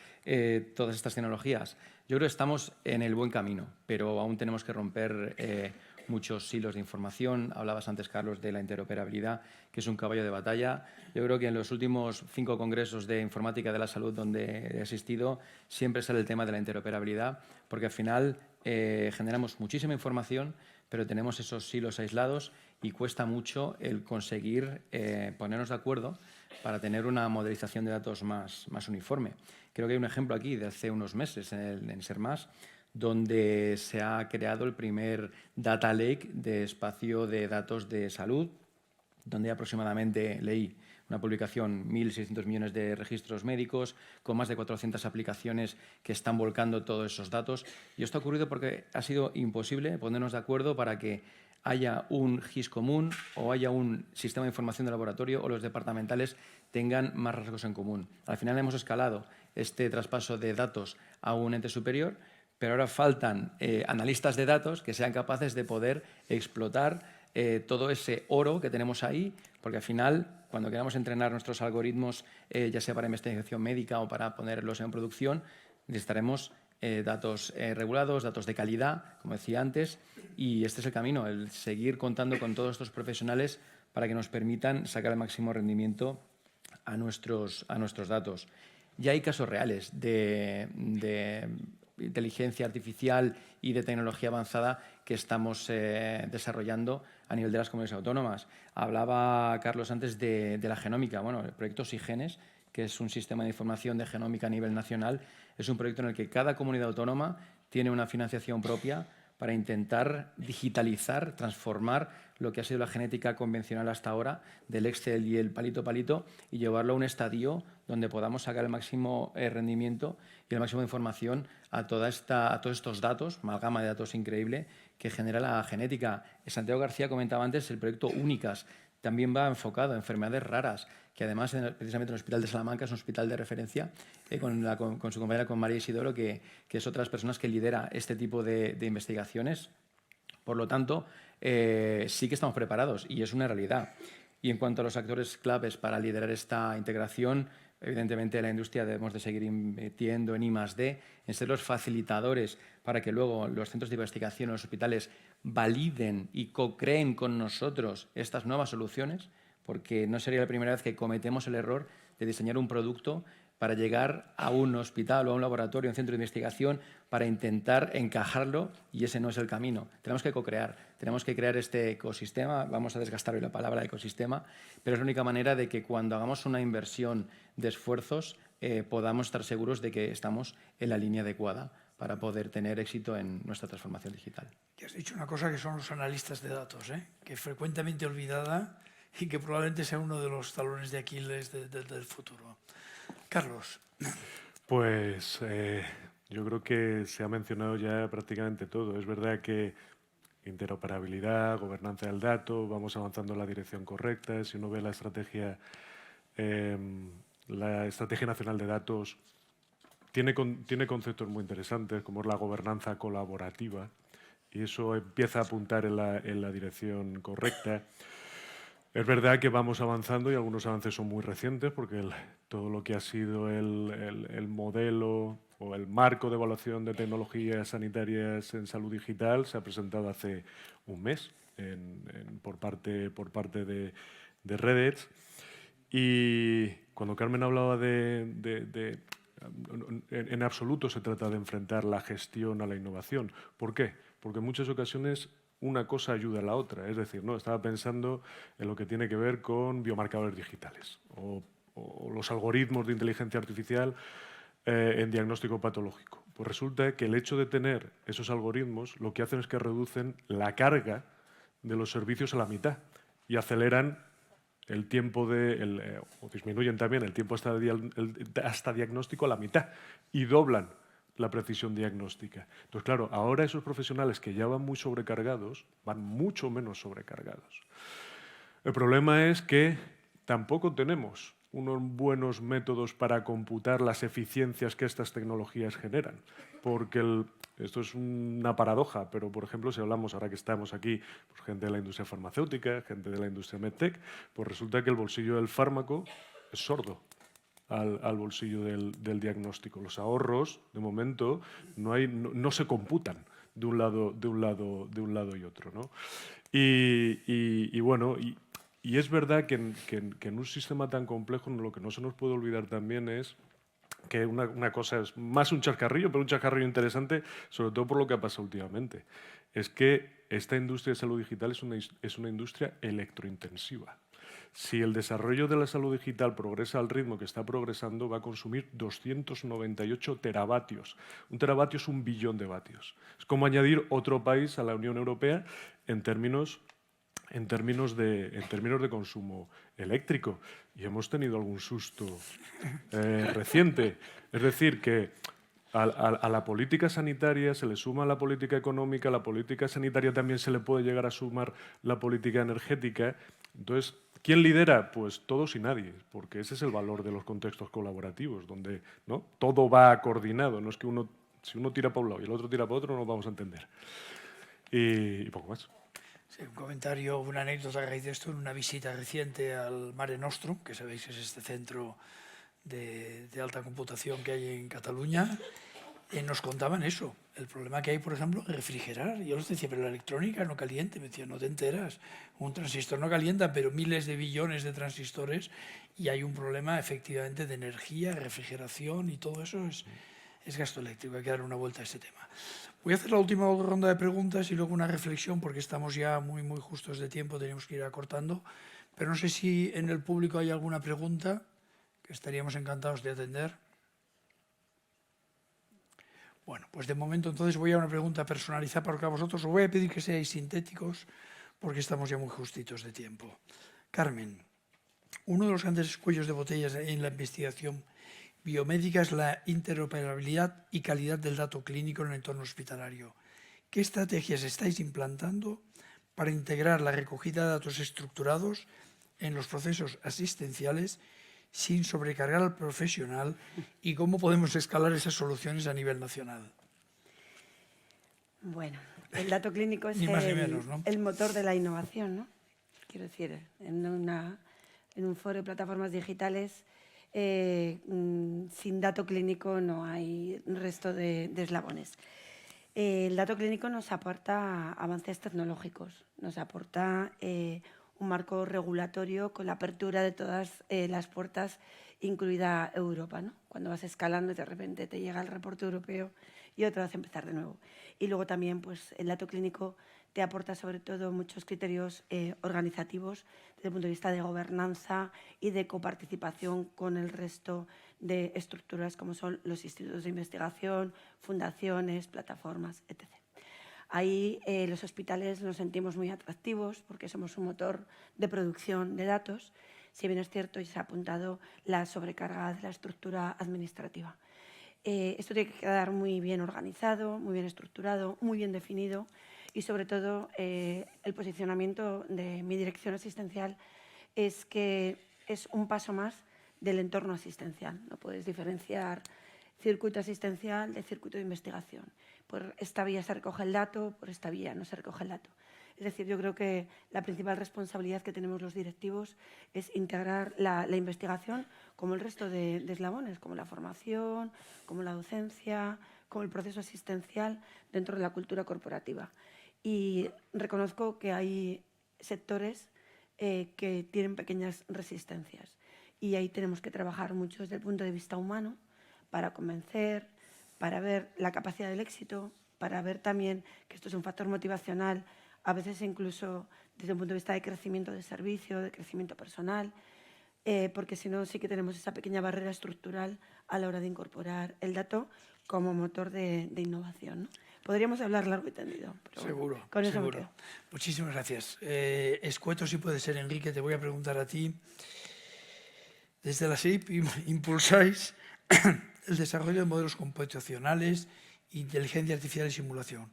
[SPEAKER 5] todas estas tecnologías, yo creo que estamos en el buen camino, pero aún tenemos que romper muchos hilos de información. Hablabas antes, Carlos, de la interoperabilidad, que es un caballo de batalla. Yo creo que en los últimos 5 congresos de informática de la salud donde he asistido, siempre sale el tema de la interoperabilidad, porque al final generamos muchísima información, pero tenemos esos hilos aislados y cuesta mucho el conseguir ponernos de acuerdo para tener una modelización de datos más uniforme. Creo que hay un ejemplo aquí de hace unos meses en SERMAS, donde se ha creado el primer data lake de espacio de datos de salud, donde aproximadamente, leí una publicación, 1.600 millones de registros médicos, con más de 400 aplicaciones que están volcando todos esos datos. Y esto ha ocurrido porque ha sido imposible ponernos de acuerdo para que haya un GIS común o haya un sistema de información de laboratorio o los departamentales tengan más rasgos en común. Al final hemos escalado este traspaso de datos a un ente superior, pero ahora faltan analistas de datos que sean capaces de poder explotar todo ese oro que tenemos ahí, porque al final, cuando queramos entrenar nuestros algoritmos, ya sea para investigación médica o para ponerlos en producción, necesitaremos datos regulados, datos de calidad, como decía antes, y este es el camino, el seguir contando con todos estos profesionales para que nos permitan sacar el máximo rendimiento a nuestros datos. Ya hay casos reales de inteligencia artificial y de tecnología avanzada que estamos desarrollando a nivel de las comunidades autónomas. Hablaba Carlos antes de la genómica. Bueno, el proyecto Sigenes, que es un sistema de información de genómica a nivel nacional, es un proyecto en el que cada comunidad autónoma tiene una financiación propia para intentar digitalizar, transformar lo que ha sido la genética convencional hasta ahora, del Excel y el palito, y llevarlo a un estadio donde podamos sacar el máximo rendimiento y el máximo de información a todos estos datos, amalgama de datos increíble que genera la genética. Santiago García comentaba antes el proyecto Únicas, también va enfocado a enfermedades raras, que además precisamente en el Hospital de Salamanca es un hospital de referencia, con su compañera, con María Isidoro, que es otras personas que lidera este tipo de investigaciones. Por lo tanto, sí que estamos preparados y es una realidad. Y en cuanto a los actores claves para liderar esta integración, evidentemente la industria debemos de seguir invirtiendo en I+D, en ser los facilitadores para que luego los centros de investigación, los hospitales, validen y co-creen con nosotros estas nuevas soluciones, porque no sería la primera vez que cometemos el error de diseñar un producto para llegar a un hospital o a un laboratorio, a un centro de investigación, para intentar encajarlo, y ese no es el camino. Tenemos que co-crear, tenemos que crear este ecosistema, vamos a desgastar hoy la palabra ecosistema, pero es la única manera de que cuando hagamos una inversión de esfuerzos podamos estar seguros de que estamos en la línea adecuada para poder tener éxito en nuestra transformación digital.
[SPEAKER 2] Y has dicho una cosa que son los analistas de datos, que es frecuentemente olvidada y que probablemente sea uno de los talones de Aquiles del futuro. Carlos.
[SPEAKER 6] Pues yo creo que se ha mencionado ya prácticamente todo. Es verdad que interoperabilidad, gobernanza del dato, vamos avanzando en la dirección correcta. Si uno ve la Estrategia Nacional de Datos, tiene conceptos muy interesantes, como es la gobernanza colaborativa, y eso empieza a apuntar en la dirección correcta. Es verdad que vamos avanzando y algunos avances son muy recientes porque todo lo que ha sido el modelo o el marco de evaluación de tecnologías sanitarias en salud digital se ha presentado hace un mes por parte de Reddit. Y cuando Carmen hablaba en absoluto se trata de enfrentar la gestión a la innovación. ¿Por qué? Porque en muchas ocasiones una cosa ayuda a la otra. Es decir, ¿no? Estaba pensando en lo que tiene que ver con biomarcadores digitales o los algoritmos de inteligencia artificial en diagnóstico patológico. Pues resulta que el hecho de tener esos algoritmos lo que hacen es que reducen la carga de los servicios a la mitad y aceleran el tiempo o disminuyen también el tiempo hasta diagnóstico a la mitad y doblan la precisión diagnóstica. Entonces, claro, ahora esos profesionales que ya van muy sobrecargados, van mucho menos sobrecargados. El problema es que tampoco tenemos unos buenos métodos para computar las eficiencias que estas tecnologías generan, porque esto es una paradoja, pero por ejemplo, si hablamos ahora que estamos aquí, pues, gente de la industria farmacéutica, gente de la industria medtech, pues resulta que el bolsillo del fármaco es sordo al bolsillo del diagnóstico. Los ahorros, de momento, no se computan de un lado y otro, ¿no? Y es verdad que en un sistema tan complejo lo que no se nos puede olvidar también es que una cosa es más un chascarrillo, pero un chascarrillo interesante, sobre todo por lo que ha pasado últimamente. Es que esta industria de salud digital es una industria electrointensiva. Si el desarrollo de la salud digital progresa al ritmo que está progresando, va a consumir 298 teravatios. Un teravatio es 1 billón de vatios. Es como añadir otro país a la Unión Europea en términos de consumo eléctrico. Y hemos tenido algún susto reciente. Es decir, que a la política sanitaria se le suma la política económica, a la política sanitaria también se le puede llegar a sumar la política energética. Entonces, ¿quién lidera? Pues todos y nadie, porque ese es el valor de los contextos colaborativos, donde, ¿no?, todo va coordinado. No es que si uno tira para un lado y el otro tira para otro, no nos vamos a entender. Y poco más.
[SPEAKER 2] Sí, un comentario, una anécdota a raíz de esto, en una visita reciente al Mare Nostrum, que sabéis que es este centro de alta computación que hay en Cataluña, nos contaban eso, el problema que hay, por ejemplo, en refrigerar. Yo les decía, pero la electrónica no caliente. Me decían, no te enteras, un transistor no calienta, pero miles de billones de transistores, y hay un problema efectivamente de energía, refrigeración, y todo eso es gasto eléctrico. Hay que dar una vuelta a ese tema. Voy a hacer la última ronda de preguntas y luego una reflexión, porque estamos ya muy justos de tiempo, tenemos que ir acortando. Pero no sé si en el público hay alguna pregunta que estaríamos encantados de atender. Bueno, pues de momento entonces voy a una pregunta personalizada para vosotros. Os voy a pedir que seáis sintéticos porque estamos ya muy justitos de tiempo. Carmen, uno de los grandes cuellos de botella en la investigación biomédica es la interoperabilidad y calidad del dato clínico en el entorno hospitalario. ¿Qué estrategias estáis implantando para integrar la recogida de datos estructurados en los procesos asistenciales sin sobrecargar al profesional, y cómo podemos escalar esas soluciones a nivel nacional?
[SPEAKER 3] Bueno, el dato clínico es el motor de la innovación, ¿no? Quiero decir, en un foro de plataformas digitales, sin dato clínico no hay resto de eslabones. El dato clínico nos aporta avances tecnológicos, nos aporta un marco regulatorio con la apertura de todas las puertas, incluida Europa, ¿no? Cuando vas escalando y de repente te llega el reporte europeo y otra vez empezar de nuevo. Y luego también, pues, el dato clínico te aporta sobre todo muchos criterios organizativos desde el punto de vista de gobernanza y de coparticipación con el resto de estructuras como son los institutos de investigación, fundaciones, plataformas, etc. Ahí los hospitales nos sentimos muy atractivos porque somos un motor de producción de datos, si bien es cierto y se ha apuntado la sobrecarga de la estructura administrativa. Esto tiene que quedar muy bien organizado, muy bien estructurado, muy bien definido, y sobre todo el posicionamiento de mi dirección asistencial es que es un paso más del entorno asistencial. No puedes diferenciar circuito asistencial de circuito de investigación. por esta vía se recoge el dato, por esta vía no se recoge el dato. Es decir, yo creo que la principal responsabilidad que tenemos los directivos es integrar la investigación como el resto de eslabones, como la formación, como la docencia, como el proceso asistencial dentro de la cultura corporativa. Y reconozco que hay sectores que tienen pequeñas resistencias y ahí tenemos que trabajar mucho desde el punto de vista humano para convencer, para ver la capacidad del éxito, para ver también que esto es un factor motivacional, a veces incluso desde un punto de vista de crecimiento de servicio, de crecimiento personal, porque si no sí que tenemos esa pequeña barrera estructural a la hora de incorporar el dato como motor de innovación, ¿no? Podríamos hablar largo y tendido. Pero
[SPEAKER 2] Seguro,
[SPEAKER 3] bueno, con eso
[SPEAKER 2] seguro.
[SPEAKER 3] me quedo.
[SPEAKER 2] Muchísimas gracias. Escueto, si puede ser, Enrique, te voy a preguntar a ti. Desde la SEIP impulsáis el desarrollo de modelos computacionales, inteligencia artificial y simulación.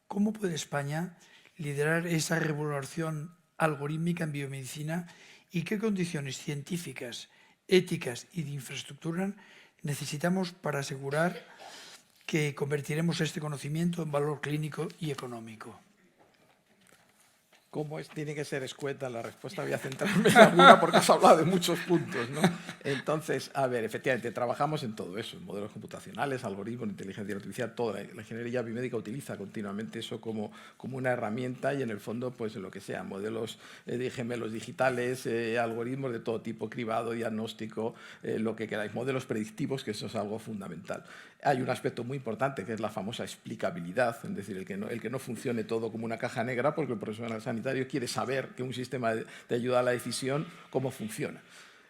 [SPEAKER 2] ¿Cómo puede España liderar esa revolución algorítmica en biomedicina y qué condiciones científicas, éticas y de infraestructura necesitamos para asegurar que convertiremos este conocimiento en valor clínico y económico?
[SPEAKER 4] ¿Cómo tiene que ser escueta la respuesta? Voy a centrarme en alguna porque has hablado de muchos puntos, ¿no? Entonces, a ver, efectivamente, trabajamos en todo eso, en modelos computacionales, algoritmos, inteligencia artificial, toda la ingeniería biomédica utiliza continuamente eso como una herramienta y en el fondo, pues lo que sea, modelos de gemelos digitales, algoritmos de todo tipo, cribado, diagnóstico, lo que queráis, modelos predictivos, que eso es algo fundamental. Hay un aspecto muy importante que es la famosa explicabilidad, es decir, el que no funcione todo como una caja negra, porque el profesional sanitario quiere saber que un sistema de ayuda a la decisión, cómo funciona.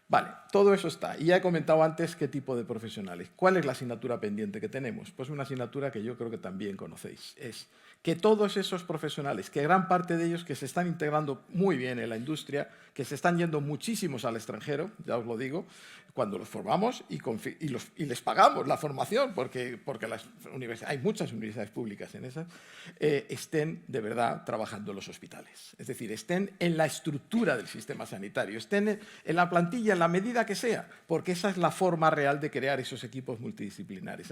[SPEAKER 4] Vale, todo eso está. Y ya he comentado antes qué tipo de profesionales. ¿Cuál es la asignatura pendiente que tenemos? Pues una asignatura que yo creo que también conocéis. Es que todos esos profesionales, que gran parte de ellos que se están integrando muy bien en la industria, que se están yendo muchísimos al extranjero, ya os lo digo, cuando los formamos y les pagamos la formación, porque hay muchas universidades públicas en esas, estén de verdad trabajando en los hospitales. Es decir, estén en la estructura del sistema sanitario, estén en la plantilla, en la medida que sea, porque esa es la forma real de crear esos equipos multidisciplinares.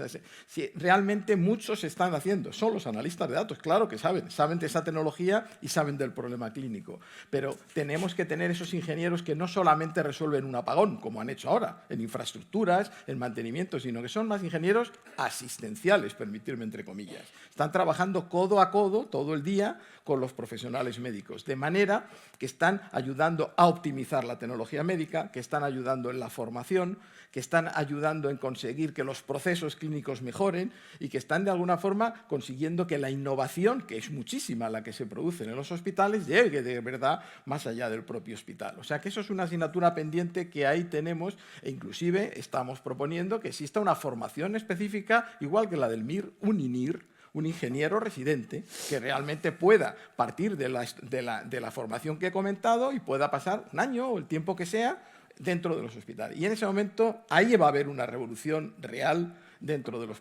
[SPEAKER 4] Si realmente muchos están haciendo, son los analistas de datos, claro que saben de esa tecnología y saben del problema clínico, pero tenemos que tener esos ingenieros que no solamente resuelven un apagón, como han hecho ahora, en infraestructuras, en mantenimiento, sino que son más ingenieros asistenciales, permitirme entre comillas. Están trabajando codo a codo todo el día con los profesionales médicos, de manera que están ayudando a optimizar la tecnología médica, que están ayudando en la formación, que están ayudando en conseguir que los procesos clínicos mejoren y que están de alguna forma consiguiendo que la innovación, que es muchísima la que se produce en los hospitales, llegue de verdad más allá del propio hospital. O sea que eso es una asignatura pendiente que ahí tenemos e inclusive estamos proponiendo que exista una formación específica, igual que la del MIR, un INIR, un ingeniero residente que realmente pueda partir de la formación que he comentado y pueda pasar un año o el tiempo que sea dentro de los hospitales. Y en ese momento ahí va a haber una revolución real dentro de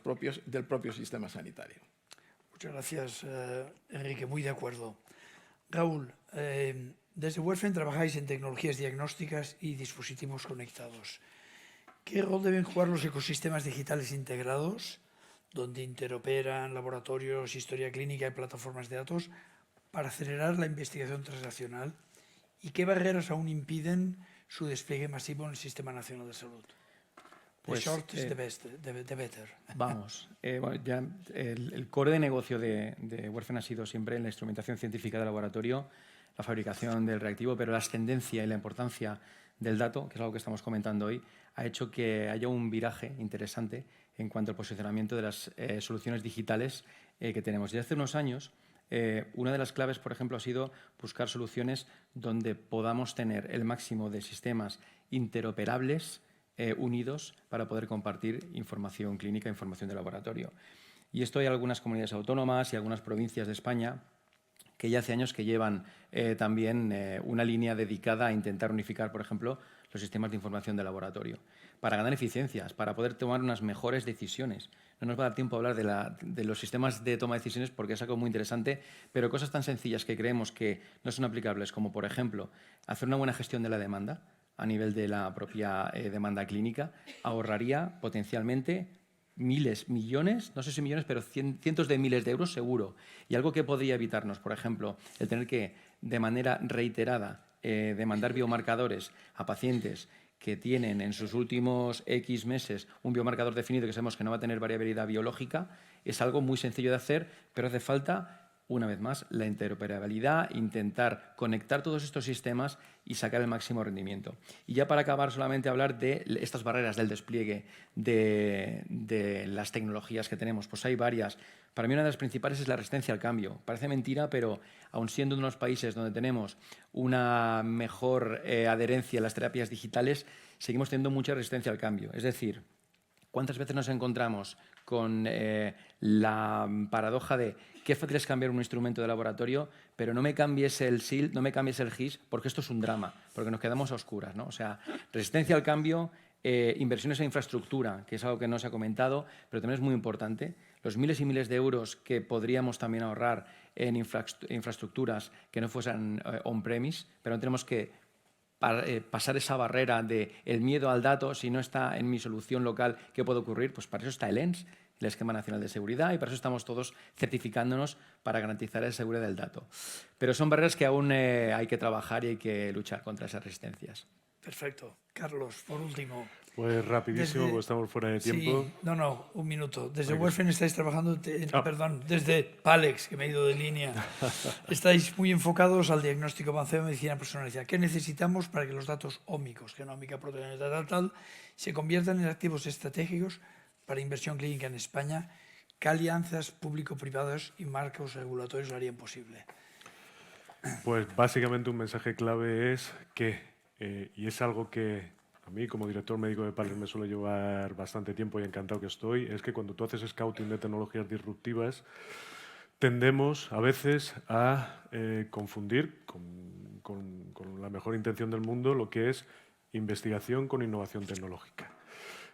[SPEAKER 4] del propio sistema sanitario.
[SPEAKER 2] Muchas gracias, Enrique, muy de acuerdo. Raúl, desde Werfen trabajáis en tecnologías diagnósticas y dispositivos conectados. ¿Qué rol deben jugar los ecosistemas digitales integrados, donde interoperan laboratorios, historia clínica y plataformas de datos, para acelerar la investigación translacional? ¿Y qué barreras aún impiden su despliegue masivo en el Sistema Nacional de Salud?
[SPEAKER 5] Pues,
[SPEAKER 2] the short is the better.
[SPEAKER 5] Vamos, bueno, ya el core de negocio de Werfen ha sido siempre la instrumentación científica de laboratorio, la fabricación del reactivo, pero la ascendencia y la importancia del dato, que es algo que estamos comentando hoy, ha hecho que haya un viraje interesante en cuanto al posicionamiento de las soluciones digitales que tenemos. Y hace unos años, una de las claves, por ejemplo, ha sido buscar soluciones donde podamos tener el máximo de sistemas interoperables unidos para poder compartir información clínica, información de laboratorio. Y esto hay algunas comunidades autónomas y algunas provincias de España que ya hace años que llevan también una línea dedicada a intentar unificar, por ejemplo, los sistemas de información de laboratorio, para ganar eficiencias, para poder tomar unas mejores decisiones. No nos va a dar tiempo a hablar de los sistemas de toma de decisiones porque es algo muy interesante, pero cosas tan sencillas que creemos que no son aplicables como, por ejemplo, hacer una buena gestión de la demanda a nivel de la propia demanda clínica, ahorraría potencialmente miles, millones, no sé si millones, pero cientos de miles de euros seguro. Y algo que podría evitarnos, por ejemplo, el tener que, de manera reiterada, demandar biomarcadores a pacientes que tienen en sus últimos X meses un biomarcador definido que sabemos que no va a tener variabilidad biológica, es algo muy sencillo de hacer, pero hace falta, una vez más, la interoperabilidad, intentar conectar todos estos sistemas y sacar el máximo rendimiento. Y ya para acabar, solamente hablar de estas barreras del despliegue de las tecnologías que tenemos. Pues hay varias. Para mí una de las principales es la resistencia al cambio. Parece mentira, pero aun siendo uno de los países donde tenemos una mejor adherencia a las terapias digitales, seguimos teniendo mucha resistencia al cambio. Es decir, ¿cuántas veces nos encontramos con la paradoja de qué fácil es cambiar un instrumento de laboratorio, pero no me cambies el SIL, no me cambies el GIS, porque esto es un drama, porque nos quedamos a oscuras, ¿no? O sea, resistencia al cambio, inversiones en infraestructura, que es algo que no se ha comentado, pero también es muy importante. Los miles y miles de euros que podríamos también ahorrar en infraestructuras que no fuesen on-premise, pero no tenemos que pasar esa barrera del miedo al dato. Si no está en mi solución local, ¿qué puede ocurrir? Pues para eso está el ENS, el Esquema Nacional de Seguridad, y para eso estamos todos certificándonos para garantizar la seguridad del dato. Pero son barreras que aún hay que trabajar y hay que luchar contra esas resistencias.
[SPEAKER 2] Perfecto. Carlos, por último.
[SPEAKER 6] Pues rapidísimo, porque estamos fuera de tiempo.
[SPEAKER 2] Sí, no, un minuto. Desde Werfen estáis trabajando, perdón, desde Palex, que me he ido de línea, estáis muy enfocados al diagnóstico avanzado de medicina personalizada. ¿Qué necesitamos para que los datos ómicos, genómica, proteómica, tal, se conviertan en activos estratégicos para inversión clínica en España? ¿Qué alianzas público-privadas y marcos regulatorios lo harían posible?
[SPEAKER 6] Pues básicamente un mensaje clave es que, y es algo que a mí como director médico de Palex me suele llevar bastante tiempo y encantado que estoy, es que cuando tú haces scouting de tecnologías disruptivas, tendemos a veces a confundir con la mejor intención del mundo lo que es investigación con innovación tecnológica.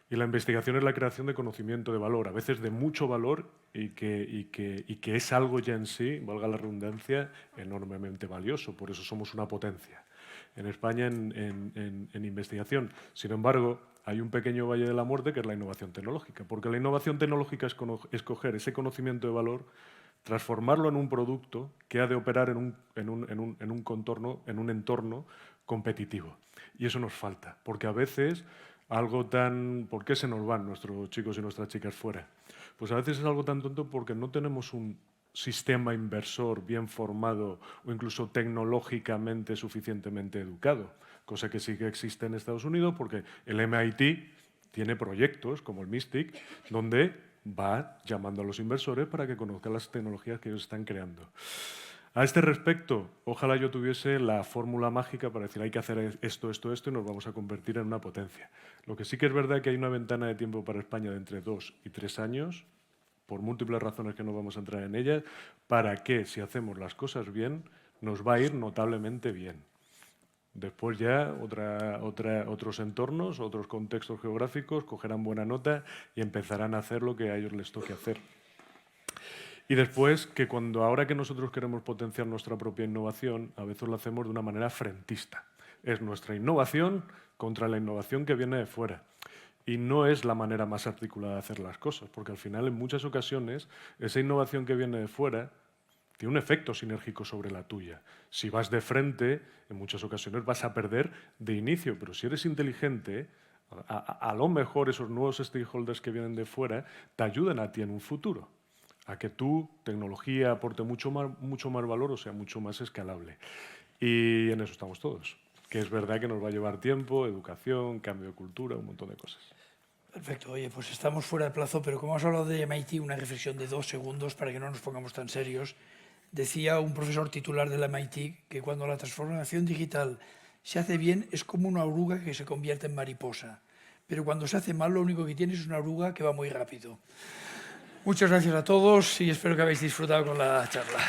[SPEAKER 6] Y la investigación es la creación de conocimiento de valor, a veces de mucho valor y que es algo ya en sí, valga la redundancia, enormemente valioso. Por eso somos una potencia en España en investigación. Sin embargo, hay un pequeño valle de la muerte que es la innovación tecnológica, porque la innovación tecnológica es coger ese conocimiento de valor, transformarlo en un producto que ha de operar en un entorno competitivo. Y eso nos falta, porque a veces algo tan... ¿Por qué se nos van nuestros chicos y nuestras chicas fuera? Pues a veces es algo tan tonto porque no tenemos un sistema inversor bien formado o incluso tecnológicamente suficientemente educado, cosa que sí que existe en Estados Unidos porque el MIT tiene proyectos como el MISTIC donde va llamando a los inversores para que conozcan las tecnologías que ellos están creando. A este respecto, ojalá yo tuviese la fórmula mágica para decir hay que hacer esto y nos vamos a convertir en una potencia. Lo que sí que es verdad es que hay una ventana de tiempo para España de entre 2 y 3 años, por múltiples razones que no vamos a entrar en ellas, para que, si hacemos las cosas bien, nos va a ir notablemente bien. Después ya otros entornos, otros contextos geográficos cogerán buena nota y empezarán a hacer lo que a ellos les toque hacer. Y después, que ahora que nosotros queremos potenciar nuestra propia innovación, a veces lo hacemos de una manera frentista. Es nuestra innovación contra la innovación que viene de fuera. Y no es la manera más articulada de hacer las cosas, porque al final, en muchas ocasiones, esa innovación que viene de fuera tiene un efecto sinérgico sobre la tuya. Si vas de frente, en muchas ocasiones vas a perder de inicio, pero si eres inteligente, a lo mejor esos nuevos stakeholders que vienen de fuera te ayudan a ti en un futuro, a que tu tecnología aporte mucho más valor o sea mucho más escalable. Y en eso estamos todos, que es verdad que nos va a llevar tiempo, educación, cambio de cultura, un montón de cosas.
[SPEAKER 2] Perfecto. Oye, pues estamos fuera de plazo, pero como has hablado de MIT, una reflexión de 2 segundos para que no nos pongamos tan serios. Decía un profesor titular del MIT que cuando la transformación digital se hace bien es como una oruga que se convierte en mariposa, pero cuando se hace mal lo único que tiene es una oruga que va muy rápido. Muchas gracias a todos y espero que habéis disfrutado con la charla.